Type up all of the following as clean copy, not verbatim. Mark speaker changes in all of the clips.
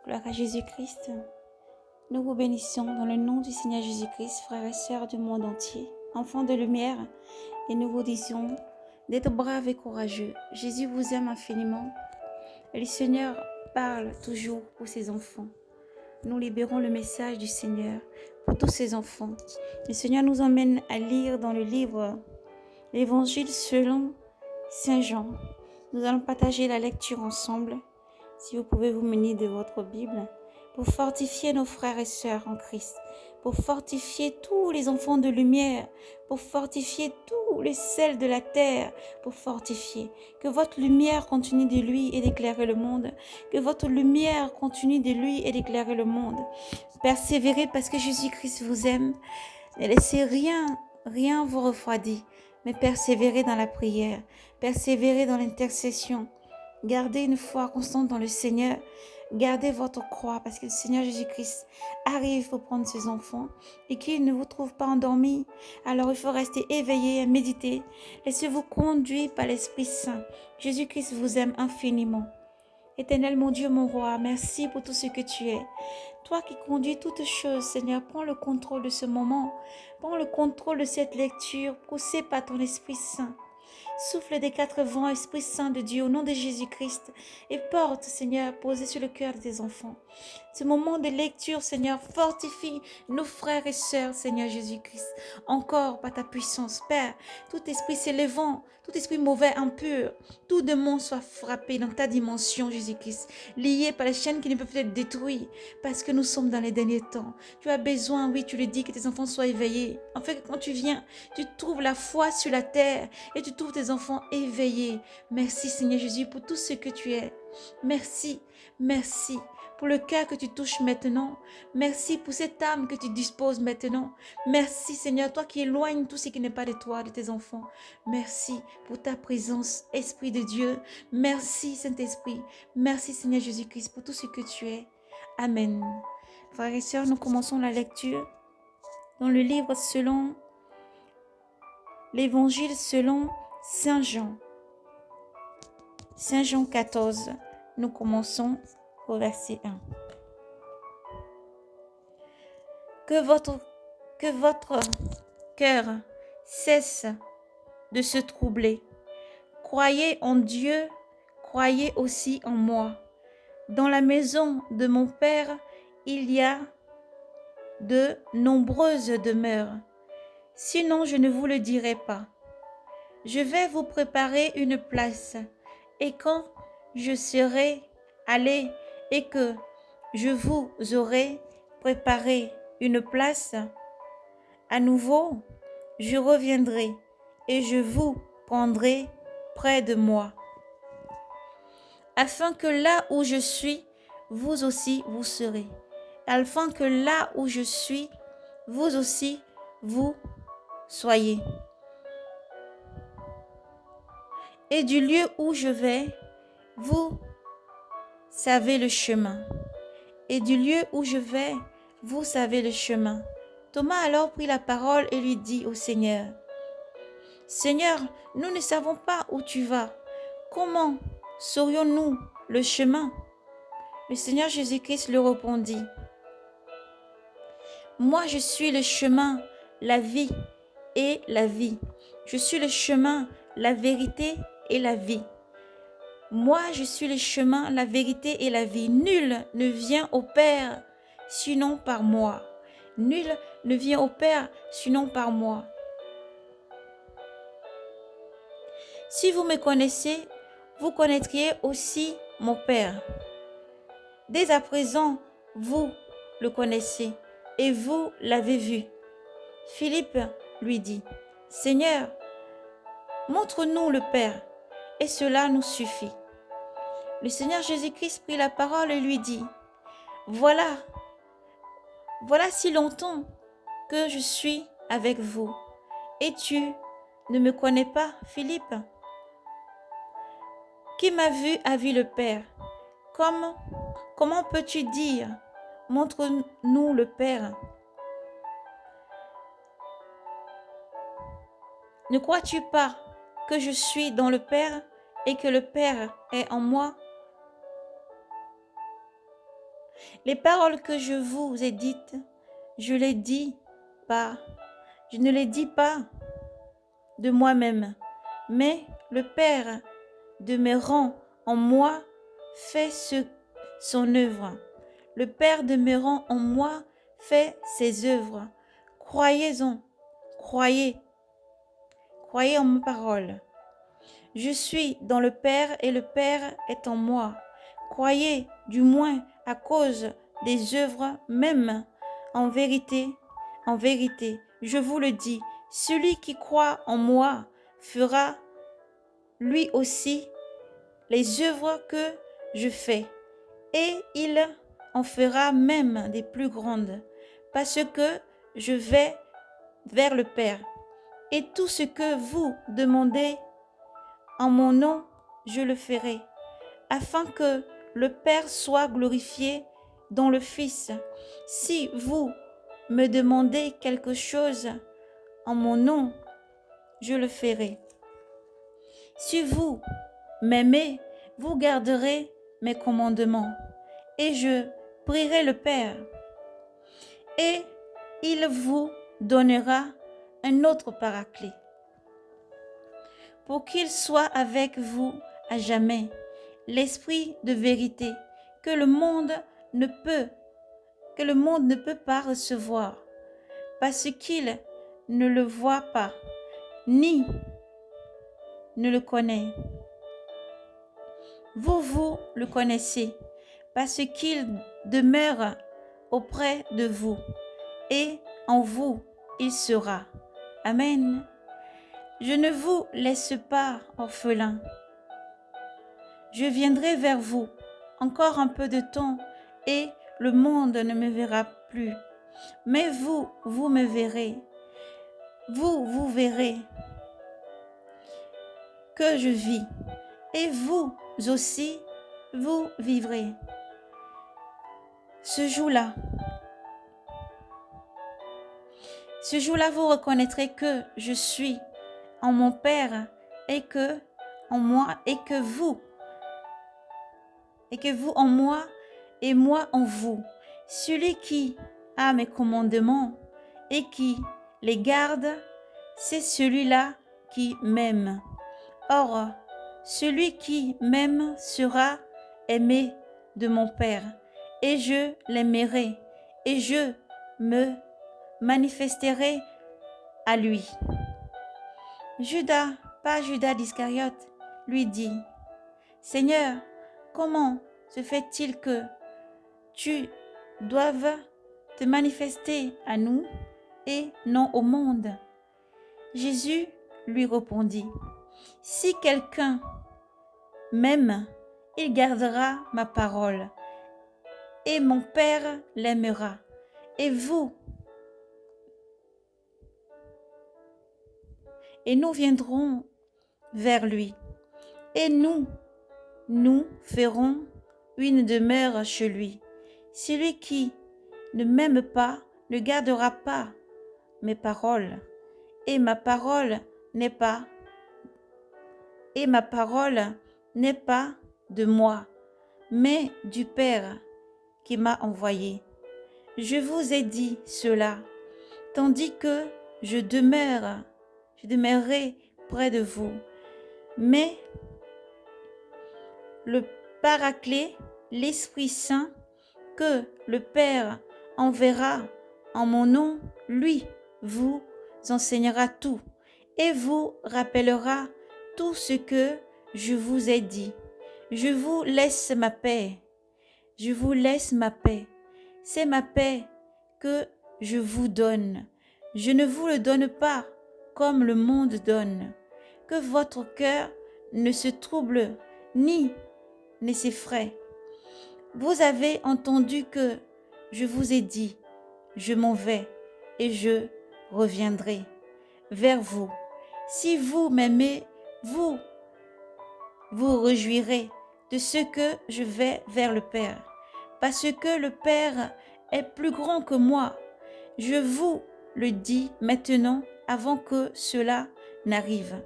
Speaker 1: Gloire à Jésus-Christ. Nous vous bénissons dans le nom du Seigneur Jésus-Christ, frères et sœurs du monde entier, enfants de lumière, et nous vous disons d'être braves et courageux. Jésus vous aime infiniment et le Seigneur parle toujours pour ses enfants. Nous libérons le message du Seigneur pour tous ses enfants. Le Seigneur nous emmène à lire dans le livre l'Évangile selon Saint Jean. Nous allons partager la lecture ensemble. Si vous pouvez vous munir de votre Bible pour fortifier nos frères et sœurs en Christ, pour fortifier tous les enfants de lumière, pour fortifier tous les sels de la terre, pour fortifier. Que votre lumière continue de lui et d'éclairer le monde. Que votre lumière continue de lui et d'éclairer le monde. Persévérez parce que Jésus-Christ vous aime. Ne laissez rien vous refroidir, mais persévérez dans la prière, persévérez dans l'intercession. Gardez une foi constante dans le Seigneur. Gardez votre croix parce que le Seigneur Jésus-Christ arrive pour prendre ses enfants et qu'il ne vous trouve pas endormis. Alors il faut rester éveillé et méditer. Laissez-vous conduire par l'Esprit Saint. Jésus-Christ vous aime infiniment. Éternel mon Dieu, mon roi, merci pour tout ce que tu es. Toi qui conduis toutes choses, Seigneur, prends le contrôle de ce moment. Prends le contrôle de cette lecture poussée par ton Esprit Saint. Souffle des quatre vents, Esprit Saint de Dieu, au nom de Jésus-Christ, et porte, Seigneur, posé sur le cœur de tes enfants. Ce moment de lecture, Seigneur, fortifie nos frères et sœurs, Seigneur Jésus-Christ. Encore par ta puissance, Père, tout esprit s'élevant, tout esprit mauvais, impur, tout démon soit frappé dans ta dimension, Jésus-Christ, lié par les chaînes qui ne peuvent être détruites, parce que nous sommes dans les derniers temps. Tu as besoin, oui, tu le dis, que tes enfants soient éveillés. En fait, quand tu viens, tu trouves la foi sur la terre et tu trouves tes enfants éveillés. Merci, Seigneur Jésus, pour tout ce que tu es. Merci, merci pour le cœur que tu touches maintenant. Merci pour cette âme que tu disposes maintenant. Merci, Seigneur, toi qui éloignes tout ce qui n'est pas de toi, de tes enfants. Merci pour ta présence, Esprit de Dieu. Merci, Saint-Esprit. Merci, Seigneur Jésus-Christ, pour tout ce que tu es. Amen. Frères et sœurs, nous commençons la lecture dans le livre selon l'Évangile selon Saint Jean. Saint Jean 14. Nous commençons au verset 1. Que votre cœur cesse de se troubler. Croyez en Dieu, croyez aussi en moi. Dans la maison de mon Père, il y a de nombreuses demeures. Sinon, je ne vous le dirai pas. Je vais vous préparer une place. Et quand je serai allé et que je vous aurai préparé une place, à nouveau, je reviendrai et je vous prendrai près de moi, afin que là où je suis, vous aussi vous serez. Afin que là où je suis, vous aussi vous soyez. Et du lieu où je vais, vous savez le chemin. Et du lieu où je vais, vous savez le chemin. Thomas alors prit la parole et lui dit au Seigneur, Seigneur, nous ne savons pas où tu vas. Comment saurions-nous le chemin? Le Seigneur Jésus-Christ lui répondit, moi je suis le chemin, la vie et la vie. Je suis le chemin, la vérité et la vie. Moi, je suis le chemin, la vérité et la vie. Nul ne vient au Père sinon par moi. Nul ne vient au Père sinon par moi. Si vous me connaissez, vous connaîtriez aussi mon Père. Dès à présent, vous le connaissez et vous l'avez vu. Philippe lui dit, Seigneur, montre-nous le Père, et cela nous suffit. Le Seigneur Jésus-Christ prit la parole et lui dit, voilà si longtemps que je suis avec vous, et tu ne me connais pas, Philippe? Qui m'a vu a vu le Père. Comment peux-tu dire, montre-nous le Père? Ne crois-tu pas que je suis dans le Père et que le Père est en moi? Les paroles que je vous ai dites, je les dis pas, je ne les dis pas de moi-même, mais le Père demeurant en moi fait son œuvre. Le Père demeurant en moi fait ses œuvres. Croyez-en, croyez, croyez en ma parole. Je suis dans le Père et le Père est en moi. Croyez, du moins à cause des œuvres même. En vérité, je vous le dis, celui qui croit en moi fera lui aussi les œuvres que je fais, et il en fera même des plus grandes, parce que je vais vers le Père. Et tout ce que vous demandez en mon nom, je le ferai, afin que le Père soit glorifié dans le Fils. Si vous me demandez quelque chose en mon nom, je le ferai. Si vous m'aimez, vous garderez mes commandements, et je prierai le Père, et il vous donnera un autre paraclet, pour qu'il soit avec vous à jamais, l'Esprit de vérité que le monde ne peut pas recevoir, parce qu'il ne le voit pas, ni ne le connaît. Vous le connaissez, parce qu'il demeure auprès de vous, et en vous il sera. Amen. Je ne vous laisse pas orphelins. Je viendrai vers vous encore un peu de temps, et le monde ne me verra plus. Mais vous me verrez. Vous verrez que je vis, et vous aussi, vous vivrez. Ce jour-là, vous reconnaîtrez que je suis en mon Père, et que en moi, et que vous en moi, et moi en vous. Celui qui a mes commandements et qui les garde, c'est celui-là qui m'aime. Or, celui qui m'aime sera aimé de mon Père, et je l'aimerai, et je me manifesterai à lui. Judas, pas Judas d'Iscariote, lui dit, Seigneur, comment se fait-il que tu doives te manifester à nous et non au monde? Jésus lui répondit, si quelqu'un m'aime, il gardera ma parole, et mon Père l'aimera, et nous viendrons vers lui, et nous ferons une demeure chez lui. Celui qui ne m'aime pas ne gardera pas mes paroles, et ma parole n'est pas de moi, mais du Père qui m'a envoyé. Je vous ai dit cela, tandis que je demeurerai près de vous. Mais le Paraclet, l'Esprit Saint, que le Père enverra en mon nom, lui vous enseignera tout et vous rappellera tout ce que je vous ai dit. Je vous laisse ma paix. Je vous laisse ma paix. C'est ma paix que je vous donne. Je ne vous le donne pas comme le monde donne. Que votre cœur ne se trouble ni ne s'effraie. Vous avez entendu que je vous ai dit, je m'en vais et je reviendrai vers vous. Si vous m'aimez, vous vous réjouirez de ce que je vais vers le Père, parce que le Père est plus grand que moi. Je vous le dis maintenant avant que cela n'arrive,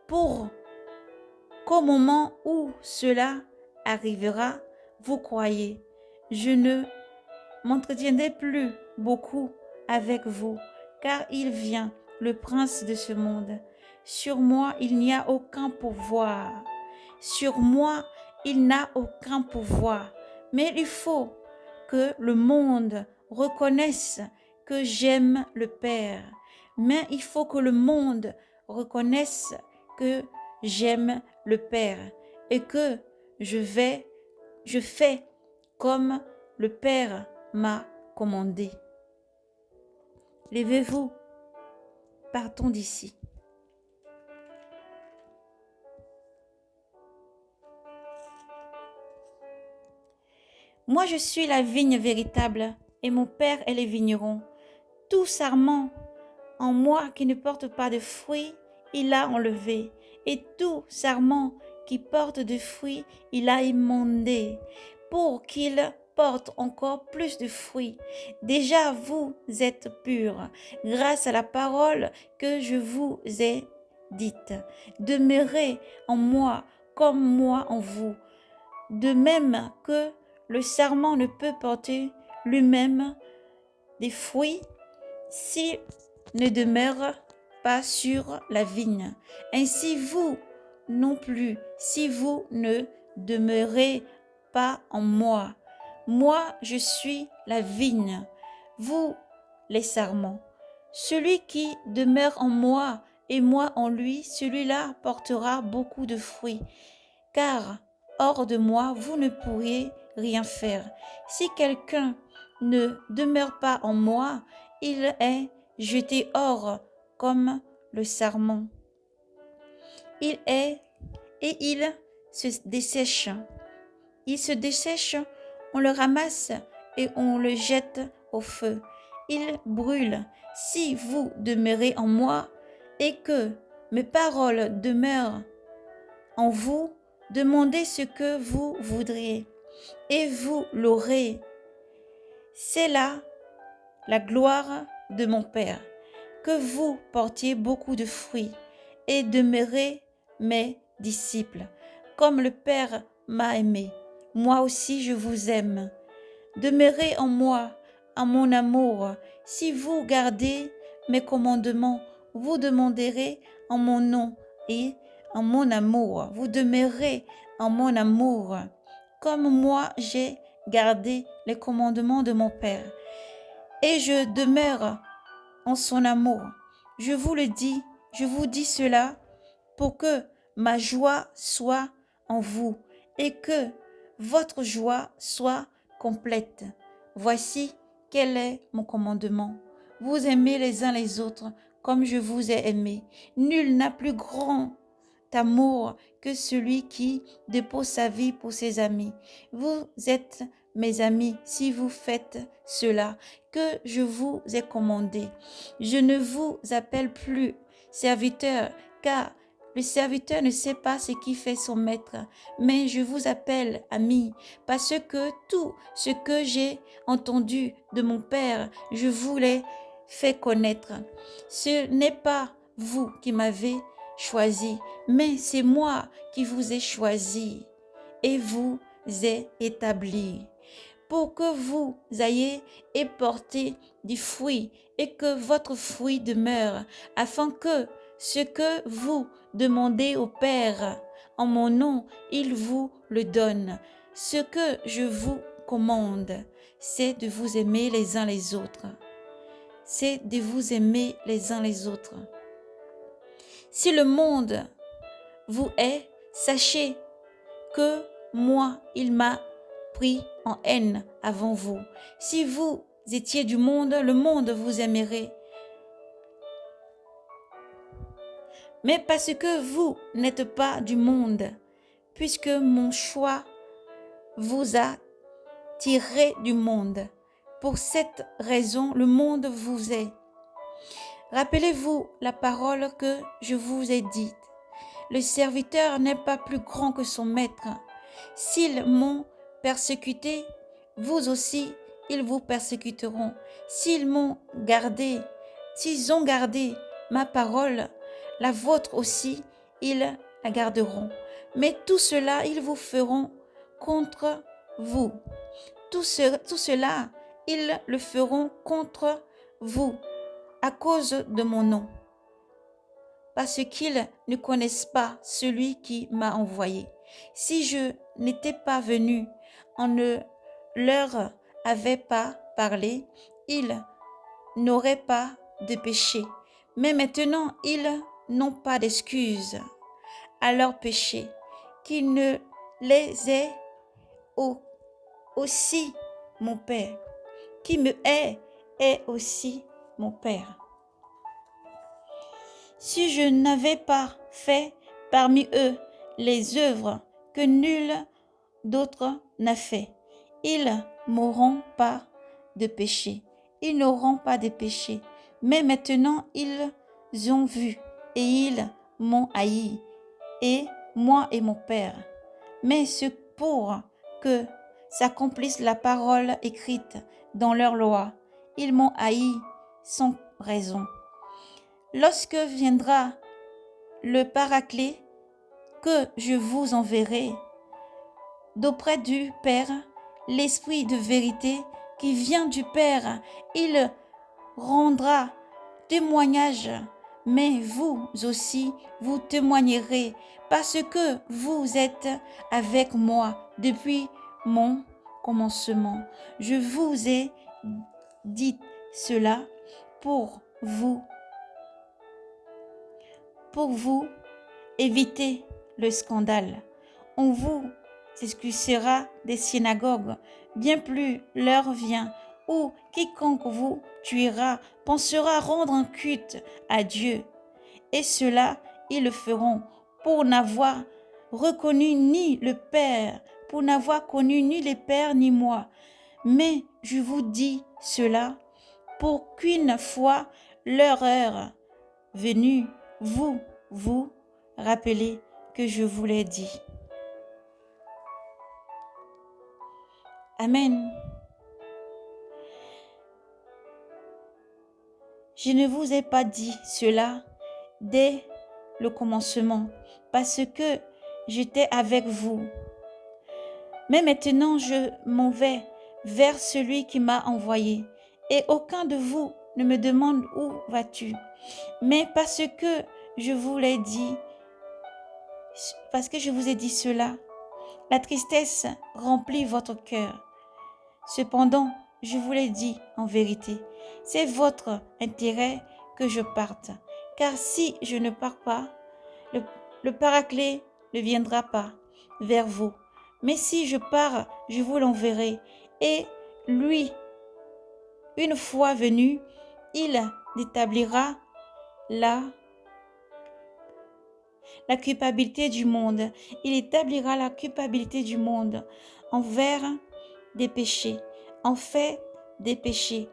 Speaker 1: pour qu'au moment où cela arrivera, vous croyez. Je ne m'entretiendrai plus beaucoup avec vous, car il vient, le prince de ce monde. Sur moi, il n'y a aucun pouvoir. Sur moi, il n'a aucun pouvoir. Mais il faut que le monde reconnaisse que j'aime le Père. Mais il faut que le monde reconnaisse que j'aime le Père et que je fais comme le Père m'a commandé. Levez-vous, partons d'ici. Moi, je suis la vigne véritable et mon Père est le vigneron. Tout sarment en moi qui ne porte pas de fruits, il a enlevé. Et tout sarment qui porte de fruits, il a émondé, pour qu'il porte encore plus de fruits. Déjà, vous êtes purs, grâce à la parole que je vous ai dite. Demeurez en moi comme moi en vous. De même que le sarment ne peut porter lui-même des fruits s'il ne demeure pas sur la vigne. Ainsi vous non plus, si vous ne demeurez pas en moi. Moi, je suis la vigne, vous les sarments. Celui qui demeure en moi et moi en lui, celui-là portera beaucoup de fruits. Car hors de moi, vous ne pourriez rien faire. Si quelqu'un ne demeure pas en moi, il est jeté hors comme le sarment. Il est et il se dessèche. Il se dessèche, on le ramasse et on le jette au feu. Il brûle. Si vous demeurez en moi et que mes paroles demeurent en vous, demandez ce que vous voudriez et vous l'aurez. C'est là la gloire de mon Père, que vous portiez beaucoup de fruits et demeurez mes disciples. Comme le Père m'a aimé, moi aussi je vous aime. Demeurez en moi, en mon amour. Si vous gardez mes commandements, vous demanderez en mon nom et en mon amour. Vous demeurez en mon amour, comme moi j'ai gardé les commandements de mon Père. Et je demeure en son amour. Je vous le dis, je vous dis cela pour que ma joie soit en vous et que votre joie soit complète. Voici quel est mon commandement. Vous aimez les uns les autres comme je vous ai aimé. Nul n'a plus grand amour que celui qui dépose sa vie pour ses amis. Vous êtes mes amis si vous faites cela que je vous ai commandé. Je ne vous appelle plus serviteur, car le serviteur ne sait pas ce qui fait son maître, mais je vous appelle ami, parce que tout ce que j'ai entendu de mon Père, je vous l'ai fait connaître. Ce n'est pas vous qui m'avez choisi, mais c'est moi qui vous ai choisi et vous ai établi pour que vous ayez et porté du fruit et que votre fruit demeure, afin que ce que vous demandez au Père en mon nom, il vous le donne. Ce que je vous commande, c'est de vous aimer les uns les autres. C'est de vous aimer les uns les autres. Si le monde vous hait, sachez que moi, il m'a pris en haine avant vous. Si vous étiez du monde, le monde vous aimerait. Mais parce que vous n'êtes pas du monde, puisque mon choix vous a tiré du monde. Pour cette raison, le monde vous est. Rappelez-vous la parole que je vous ai dite. Le serviteur n'est pas plus grand que son maître. S'ils m'ont persécuté, vous aussi, ils vous persécuteront. S'ils ont gardé ma parole, la vôtre aussi, ils la garderont. Mais tout cela, ils vous feront contre vous. Tout cela, ils le feront contre vous à cause de mon nom, parce qu'ils ne connaissent pas celui qui m'a envoyé. Si je n'étais pas venu, on ne leur avait pas parlé, ils n'auraient pas de péché. Mais maintenant, ils n'ont pas d'excuse à leur péché, qui ne les ait aussi mon Père, qui me hait est aussi mon Père. Si je n'avais pas fait parmi eux les œuvres que nul d'autre n'a fait, ils n'auront pas de péché. Ils n'auront pas de péché. Mais maintenant, ils ont vu et ils m'ont haï, et moi et mon Père. Mais c'est pour que s'accomplisse la parole écrite dans leur loi. Ils m'ont haï sans raison. Lorsque viendra le Paraclet que je vous enverrai d'auprès du Père, l'Esprit de vérité qui vient du Père, il rendra témoignage, mais vous aussi, vous témoignerez parce que vous êtes avec moi depuis mon commencement. Je vous ai dit cela pour vous éviter le scandale. On vous excusera des synagogues. Bien plus l'heure vient où quiconque vous tuera pensera rendre un culte à Dieu. Et cela, ils le feront pour n'avoir reconnu ni le Père, pour n'avoir connu ni le Père ni moi. Mais je vous dis cela pour qu'une fois leur heure venue, vous rappelez que je vous l'ai dit. Amen. Je ne vous ai pas dit cela dès le commencement, parce que j'étais avec vous. Mais maintenant, je m'en vais vers celui qui m'a envoyé, et aucun de vous ne me demande où vas-tu. Mais parce que je vous ai dit cela, la tristesse remplit votre cœur. Cependant, je vous l'ai dit en vérité, c'est votre intérêt que je parte. Car si je ne pars pas, le Paraclet ne viendra pas vers vous. Mais si je pars, je vous l'enverrai. Et lui, une fois venu, il établira la culpabilité du monde. Il établira la culpabilité du monde envers des péchés, en fait des péchés,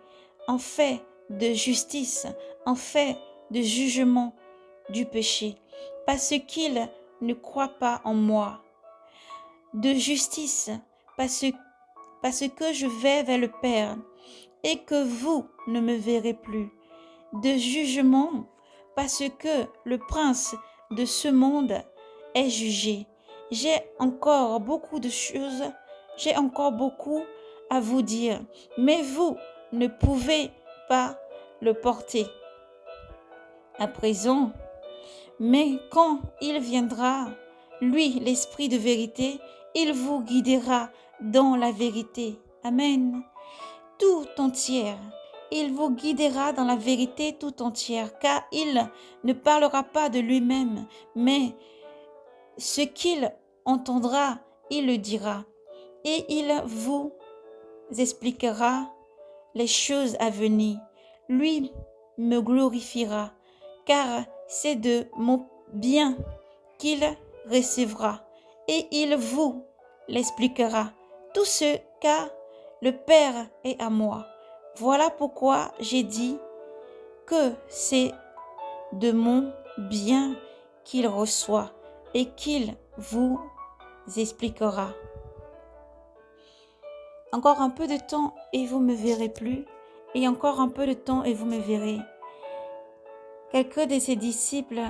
Speaker 1: en fait de justice, en fait de jugement du péché, parce qu'il ne croit pas en moi. De justice, parce que je vais vers le Père et que vous ne me verrez plus. De jugement, parce que le prince de ce monde est jugé. J'ai encore beaucoup à vous dire, mais vous ne pouvez pas le porter à présent. Mais quand il viendra, lui, l'Esprit de vérité, il vous guidera dans la vérité. Amen. Tout entière. Il vous guidera dans la vérité tout entière, car il ne parlera pas de lui-même, mais ce qu'il entendra, il le dira, et il vous expliquera les choses à venir. Lui me glorifiera, car c'est de mon bien qu'il recevra, et il vous l'expliquera. Tout ce qu'a le Père est à moi. Voilà pourquoi j'ai dit que c'est de mon bien qu'il reçoit et qu'il vous expliquera. Encore un peu de temps et vous me verrez plus, et encore un peu de temps et vous me verrez. Quelques de ses disciples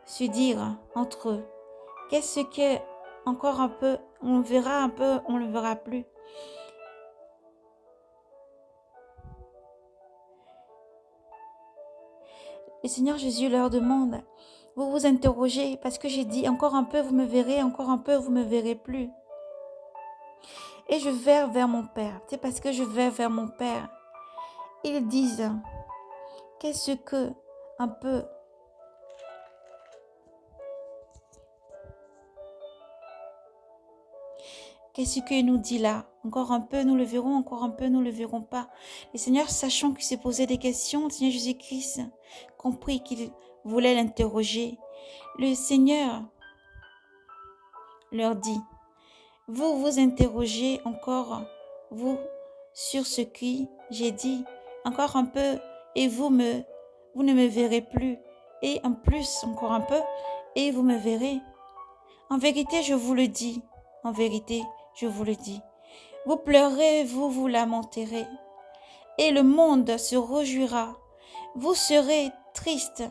Speaker 1: se dirent entre eux, qu'est-ce que encore un peu On le verra un peu, on ne le verra plus. Le Seigneur Jésus leur demande, vous vous interrogez parce que j'ai dit encore un peu vous me verrez, encore un peu vous me verrez plus. Et je vais vers mon Père. C'est parce que je vais vers mon Père. Ils disent, qu'est-ce que un peu qu'est-ce qu'il nous dit là? Encore un peu, nous le verrons, encore un peu, nous le verrons pas. Le Seigneur, sachant qu'il s'est posé des questions, le Seigneur Jésus-Christ comprit qu'il voulait l'interroger. Le Seigneur leur dit, vous vous interrogez encore, vous, sur ce que j'ai dit, encore un peu, et vous ne me verrez plus. Et en plus, encore un peu, et vous me verrez. En vérité, je vous le dis, en vérité, je vous le dis. Vous pleurez, vous vous lamenterez, et le monde se réjouira. Vous serez triste,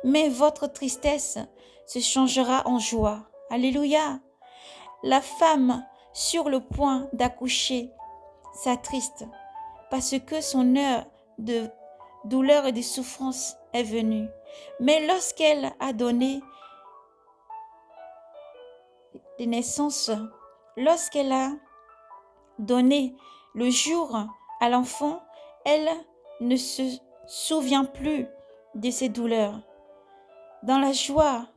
Speaker 1: mais votre tristesse se changera en joie. Alléluia. La femme sur le point d'accoucher s'attriste parce que son heure de douleur et de souffrance est venue. Mais lorsqu'elle a donné de naissance, lorsqu'elle a donné le jour à l'enfant, elle ne se souvient plus de ses douleurs. Dans la joie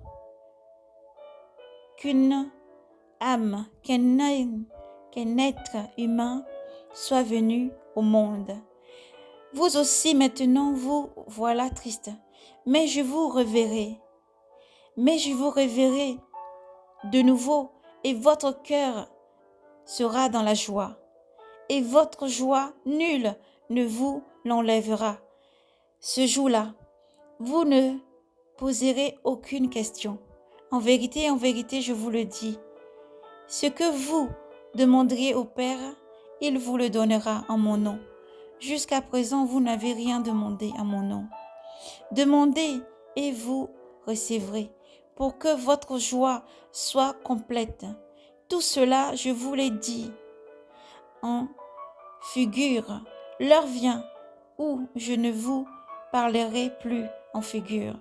Speaker 1: qu'une âme, qu'un être humain soit venu au monde. Vous aussi maintenant vous voilà triste, mais je vous reverrai. Mais je vous reverrai de nouveau et votre cœur sera dans la joie. Et votre joie, nul ne vous l'enlèvera. Ce jour-là, vous ne poserez aucune question. En vérité, je vous le dis, ce que vous demanderiez au Père, il vous le donnera en mon nom. Jusqu'à présent, vous n'avez rien demandé en mon nom. Demandez et vous recevrez, pour que votre joie soit complète. Tout cela, je vous l'ai dit en figure. L'heure vient où je ne vous parlerai plus en figure,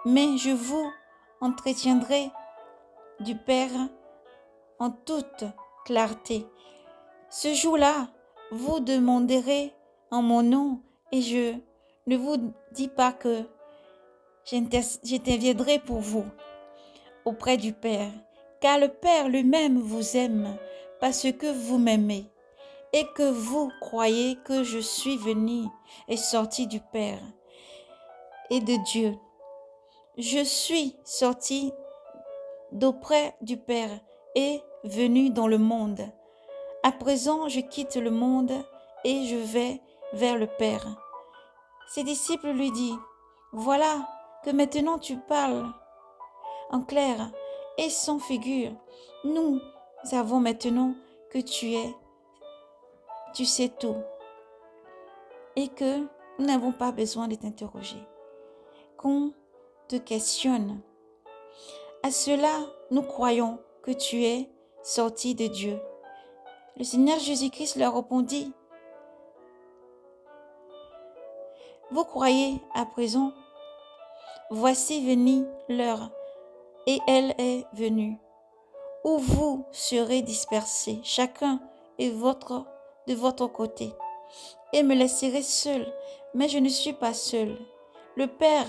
Speaker 1: mais je vous entretiendrai du Père en toute clarté. Ce jour-là, vous demanderez en mon nom et je ne vous dis pas que j'interviendrai pour vous auprès du Père, car le Père lui-même vous aime parce que vous m'aimez et que vous croyez que je suis venu et sorti du Père et de Dieu. Je suis sorti d'auprès du Père et venu dans le monde. À présent, je quitte le monde et je vais vers le Père. Ses disciples lui disent, voilà que maintenant tu parles en clair et sans figure. Nous savons maintenant que tu sais tout et que nous n'avons pas besoin de t'interroger. Qu'on te questionne. À cela, nous croyons que tu es sorti de Dieu. Le Seigneur Jésus-Christ leur répondit, vous croyez à présent, voici venue l'heure, et elle est venue, où vous serez dispersés, chacun de votre côté, et me laisserez seul, mais je ne suis pas seul. Le Père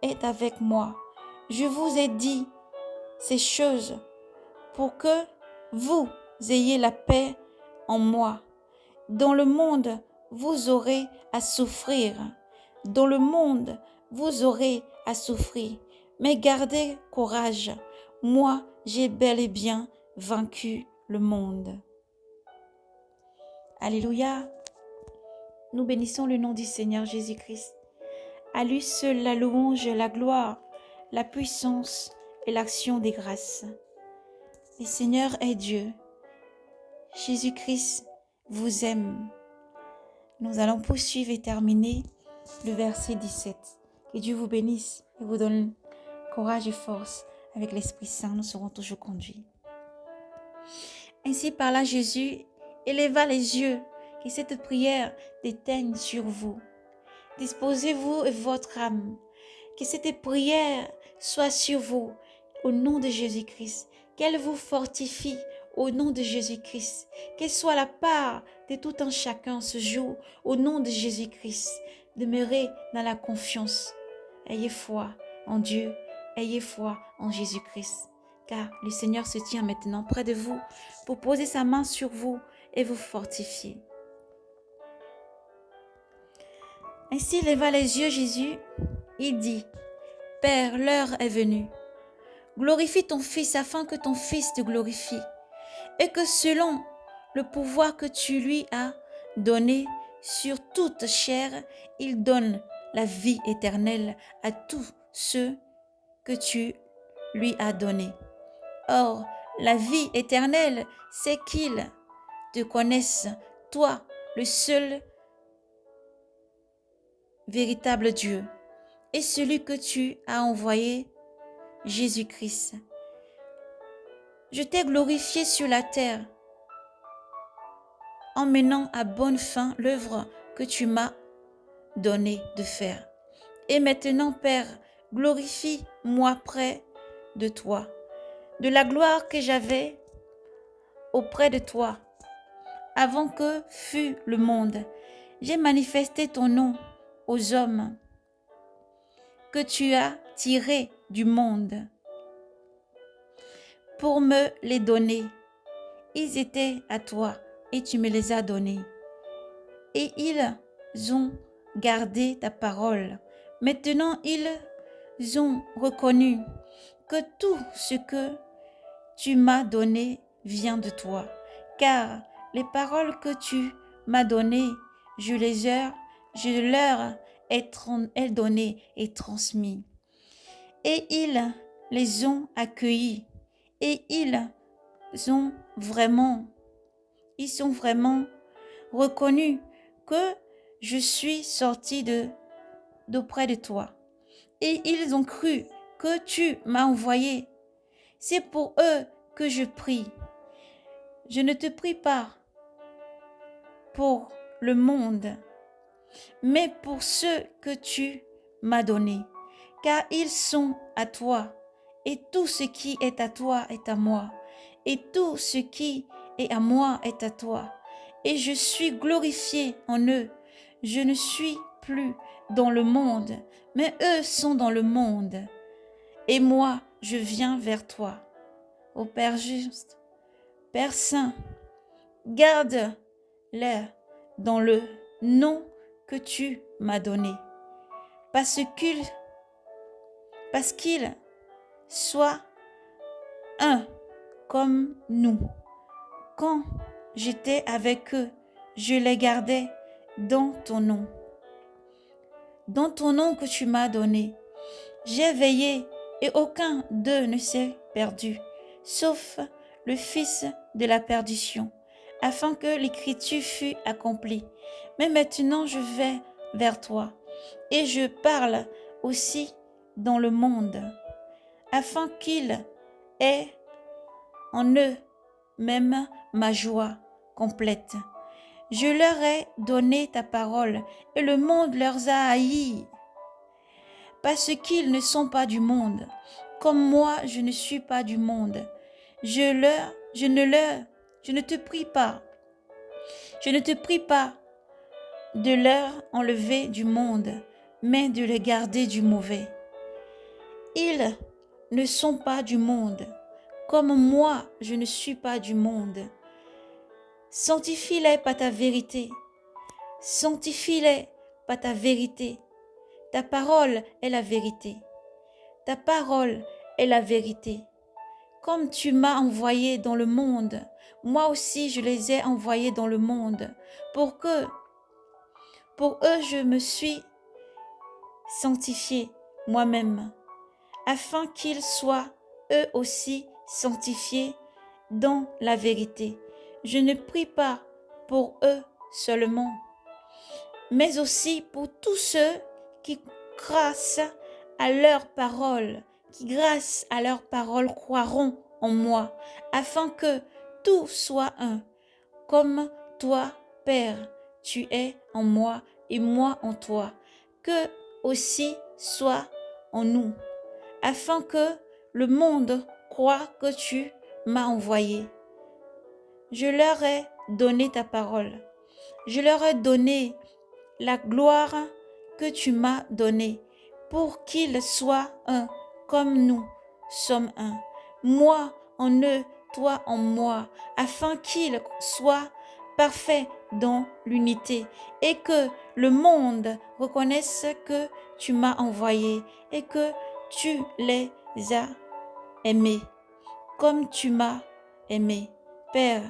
Speaker 1: est avec moi. Je vous ai dit ces choses pour que vous ayez la paix en moi. Dans le monde, vous aurez à souffrir. Dans le monde, vous aurez à souffrir. Mais gardez courage. Moi, j'ai bel et bien vaincu le monde. Alléluia. Nous bénissons le nom du Seigneur Jésus-Christ. À lui seul la louange, la gloire, la puissance et l'action des grâces. Le Seigneur est Dieu. Jésus-Christ vous aime. Nous allons poursuivre et terminer le verset 17. Que Dieu vous bénisse et vous donne courage et force. Avec l'Esprit Saint, nous serons toujours conduits. Ainsi parla Jésus, éleva les yeux, que cette prière déteigne sur vous. Disposez-vous et votre âme, que cette prière soit sur vous, au nom de Jésus-Christ, qu'elle vous fortifie au nom de Jésus-Christ, qu'elle soit la part de tout un chacun ce jour, au nom de Jésus-Christ. Demeurez dans la confiance. Ayez foi en Dieu, ayez foi en Jésus-Christ, car le Seigneur se tient maintenant près de vous pour poser sa main sur vous et vous fortifier. Ainsi leva les yeux Jésus, il dit, Père, l'heure est venue. Glorifie ton Fils afin que ton Fils te glorifie, et que selon le pouvoir que tu lui as donné sur toute chair, il donne la vie éternelle à tous ceux que tu lui as donnés. Or, la vie éternelle, c'est qu'ils te connaissent, toi, le seul véritable Dieu, et celui que tu as envoyé, Jésus-Christ. Je t'ai glorifié sur la terre en menant à bonne fin l'œuvre que tu m'as donné de faire. Et maintenant, Père, glorifie-moi près de toi, de la gloire que j'avais auprès de toi. Avant que fût le monde, j'ai manifesté ton nom aux hommes que tu as tirés du monde pour me les donner. Ils étaient à toi et tu me les as donnés. Et ils ont gardé ta parole. Maintenant, ils ont reconnu que tout ce que tu m'as donné vient de toi. Car les paroles que tu m'as données, je leur ai données et transmises. Et ils les ont accueillis. Et ils sont vraiment reconnus que je suis sorti d'auprès de toi. Et ils ont cru que tu m'as envoyé. C'est pour eux que je prie. Je ne te prie pas pour le monde, mais pour ceux que tu m'as donnés, car ils sont à toi, et tout ce qui est à toi est à moi, et tout ce qui est à moi est à toi, et je suis glorifié en eux. Je ne suis plus dans le monde, mais eux sont dans le monde, et moi je viens vers toi. Ô Père juste, Père saint, garde-les dans le nom que tu m'as donné, parce qu'ils soient un comme nous. Quand j'étais avec eux, je les gardais dans ton nom que tu m'as donné. J'ai veillé et aucun d'eux ne s'est perdu, sauf le fils de la perdition, afin que l'écriture fût accomplie. Mais maintenant je vais vers toi, et je parle aussi dans le monde, afin qu'il ait en eux même ma joie complète. Je leur ai donné ta parole, et le monde leur a haïs, parce qu'ils ne sont pas du monde, comme moi je ne suis pas du monde. Je ne te prie pas de leur enlever du monde, mais de les garder du mauvais. Ils ne sont pas du monde, comme moi je ne suis pas du monde. Sanctifie-les par ta vérité. Sanctifie-les par ta vérité. Ta parole est la vérité. Ta parole est la vérité. Comme tu m'as envoyé dans le monde, moi aussi je les ai envoyés dans le monde, pour eux je me suis sanctifié moi-même, afin qu'ils soient eux aussi sanctifiés dans la vérité. Je ne prie pas pour eux seulement, mais aussi pour tous ceux qui, grâce à leur parole, croiront en moi, afin que tout soit un, comme toi, Père, tu es en moi et moi en toi, que aussi soit en nous, afin que le monde croie que tu m'as envoyé. Je leur ai donné ta parole. Je leur ai donné la gloire que tu m'as donnée, pour qu'ils soient un, comme nous sommes un. Moi en eux, toi en moi, afin qu'ils soient parfaits dans l'unité, et que le monde reconnaisse que tu m'as envoyé et que tu les as aimés, comme tu m'as aimé. Père,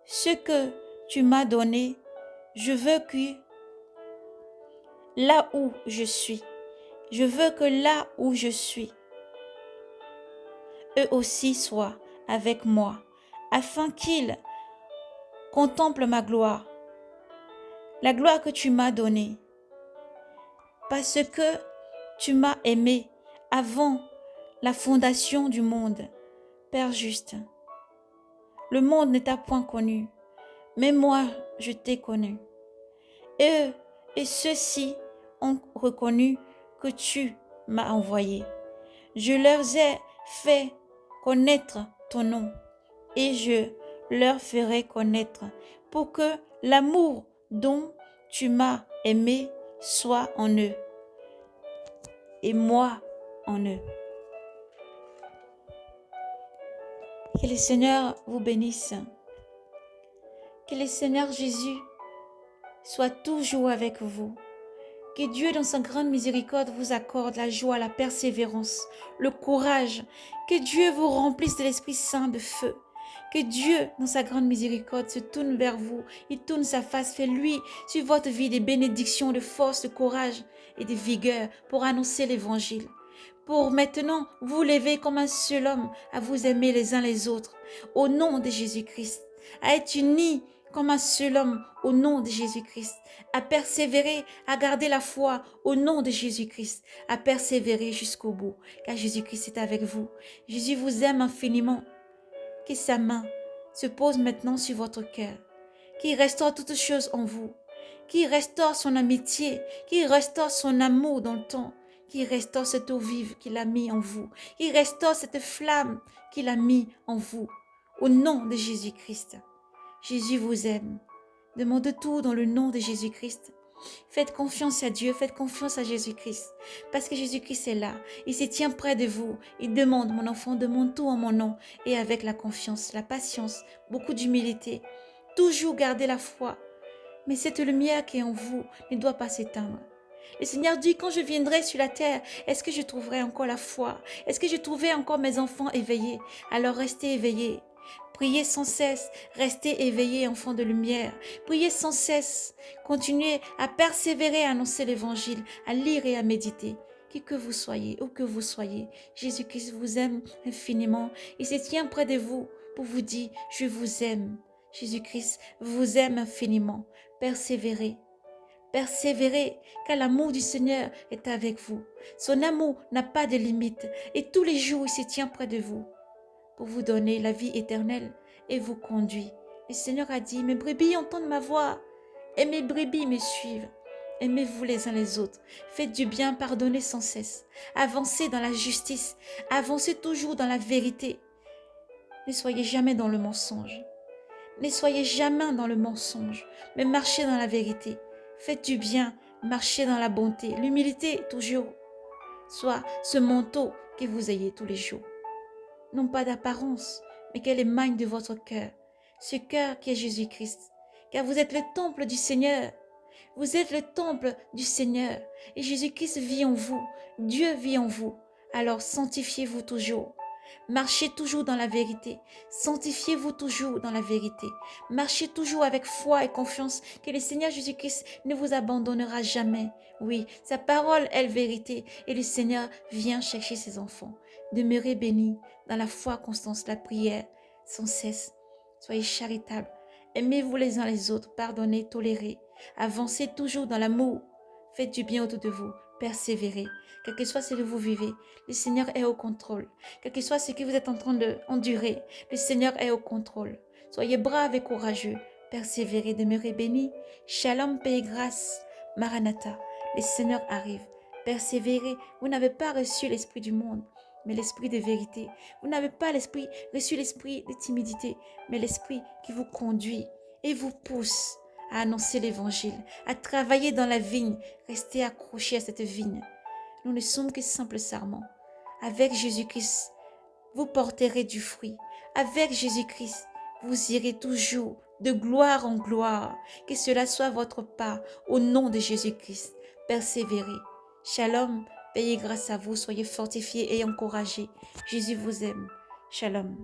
Speaker 1: ce que tu m'as donné, je veux que là où je suis, je veux que là où je suis, eux aussi soient avec moi, afin qu'ils contemplent ma gloire, la gloire que tu m'as donnée, parce que tu m'as aimé avant la fondation du monde. Père juste, le monde ne t'a point connu, mais moi je t'ai connu. Eux et ceux-ci ont reconnu que tu m'as envoyé. Je leur ai fait connaître ton nom et je leur ferai connaître pour que l'amour dont tu m'as aimé soit en eux et moi en eux. Que le Seigneur vous bénisse. Que le Seigneur Jésus soit toujours avec vous. Que Dieu, dans sa grande miséricorde, vous accorde la joie, la persévérance, le courage. Que Dieu vous remplisse de l'Esprit Saint de feu. Que Dieu, dans sa grande miséricorde, se tourne vers vous. Il tourne sa face, fait lui, sur votre vie, des bénédictions, de force, de courage et de vigueur pour annoncer l'Évangile. Pour maintenant vous lever comme un seul homme, à vous aimer les uns les autres, au nom de Jésus-Christ, à être unis comme un seul homme au nom de Jésus-Christ, à persévérer, à garder la foi au nom de Jésus-Christ, à persévérer jusqu'au bout, car Jésus-Christ est avec vous. Jésus vous aime infiniment. Que sa main se pose maintenant sur votre cœur, qu'il restaure toutes choses en vous, qu'il restaure son amitié, qu'il restaure son amour dans le temps, qu'il restaure cette eau vive qu'il a mis en vous, qu'il restaure cette flamme qu'il a mis en vous, au nom de Jésus-Christ. Jésus vous aime. Demandez tout dans le nom de Jésus-Christ. Faites confiance à Dieu, faites confiance à Jésus-Christ. Parce que Jésus-Christ est là. Il se tient près de vous. Il demande, mon enfant, demande tout en mon nom. Et avec la confiance, la patience, beaucoup d'humilité. Toujours garder la foi. Mais cette lumière qui est en vous ne doit pas s'éteindre. Le Seigneur dit, quand je viendrai sur la terre, est-ce que je trouverai encore la foi? Est-ce que je trouverai encore mes enfants éveillés? Alors restez éveillés. Priez sans cesse, restez éveillés, enfants de lumière. Priez sans cesse, continuez à persévérer à annoncer l'évangile, à lire et à méditer. Qui que vous soyez, où que vous soyez, Jésus-Christ vous aime infiniment. Il se tient près de vous pour vous dire, je vous aime. Jésus-Christ vous aime infiniment. Persévérez. Persévérez, car l'amour du Seigneur est avec vous. Son amour n'a pas de limite et tous les jours il se tient près de vous pour vous donner la vie éternelle et vous conduit. Le Seigneur a dit, mes brebis entendent ma voix et mes brebis me suivent. Aimez-vous les uns les autres, faites du bien, pardonnez sans cesse, avancez dans la justice, avancez toujours dans la vérité. Ne soyez jamais dans le mensonge. Ne soyez jamais dans le mensonge, mais marchez dans la vérité. Faites du bien, marchez dans la bonté, l'humilité toujours. Soit ce manteau que vous ayez tous les jours. Non pas d'apparence, mais qu'elle émane de votre cœur. Ce cœur qui est Jésus-Christ. Car vous êtes le temple du Seigneur. Vous êtes le temple du Seigneur. Et Jésus-Christ vit en vous. Dieu vit en vous. Alors sanctifiez-vous toujours. Marchez toujours dans la vérité. Sanctifiez-vous toujours dans la vérité. Marchez toujours avec foi et confiance que le Seigneur Jésus-Christ ne vous abandonnera jamais. Oui, sa parole est la vérité et le Seigneur vient chercher ses enfants. Demeurez bénis dans la foi, constance, la prière, sans cesse. Soyez charitables. Aimez-vous les uns les autres. Pardonnez, tolérez. Avancez toujours dans l'amour. Faites du bien autour de vous. Persévérez. Quel que soit ce que vous vivez, le Seigneur est au contrôle. Quel que soit ce que vous êtes en train d'endurer, le Seigneur est au contrôle. Soyez braves et courageux. Persévérez, demeurez bénis. Shalom, paix et grâce. Maranatha, le Seigneur arrive. Persévérez. Vous n'avez pas reçu l'esprit du monde, mais l'esprit de vérité. Vous n'avez pas reçu l'esprit de timidité, mais l'esprit qui vous conduit et vous pousse à annoncer l'évangile, à travailler dans la vigne. Restez accrochés à cette vigne. Nous ne sommes que simples sarments. Avec Jésus-Christ, vous porterez du fruit. Avec Jésus-Christ, vous irez toujours de gloire en gloire. Que cela soit votre part au nom de Jésus-Christ. Persévérez. Shalom, paix et grâce à vous. Soyez fortifiés et encouragés. Jésus vous aime. Shalom.